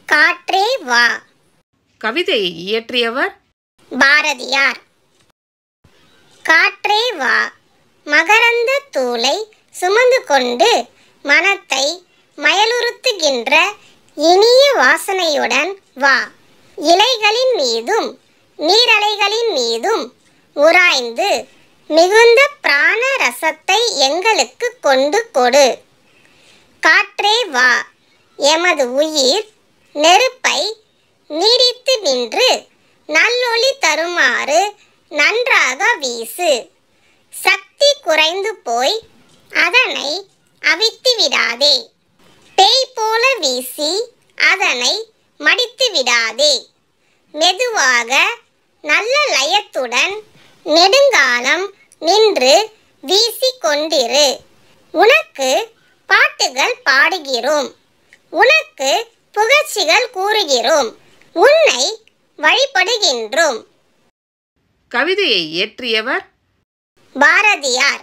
காற்றே வா. கவிதையை இயற்றியவர் பாரதியார். காற்றே வா, மகரந்த தூளை சுமந்து கொண்டு மனத்தை மயலுறுத்துகின்ற இனிய வாசனையுடன் வா. இலைகளின் மீதும் நீரலைகளின் மீதும் உராய்ந்து மிகுந்த பிராண ரசத்தை எங்களுக்கு கொண்டு கொடு. காற்றே வா, எமது உயிர் நெருப்பை நீடித்து நின்று நல்லொளி தருமாறு நன்றாக வீசு. சக்தி குறைந்து போய் அதனை அவித்து விடாதே. பேய் போல வீசி அதனை மடித்து விடாதே. மெதுவாக நல்ல லயத்துடன் நெடுங்காலம் நின்று வீசி கொண்டிரு. உனக்கு பாட்டுகள் பாடுகிறோம், உனக்கு புகழ்ச்சிகள் கூறுகிறோம், உன்னை வழிபடுகின்றோம். கவிதையை இயற்றியவர் பாரதியார்.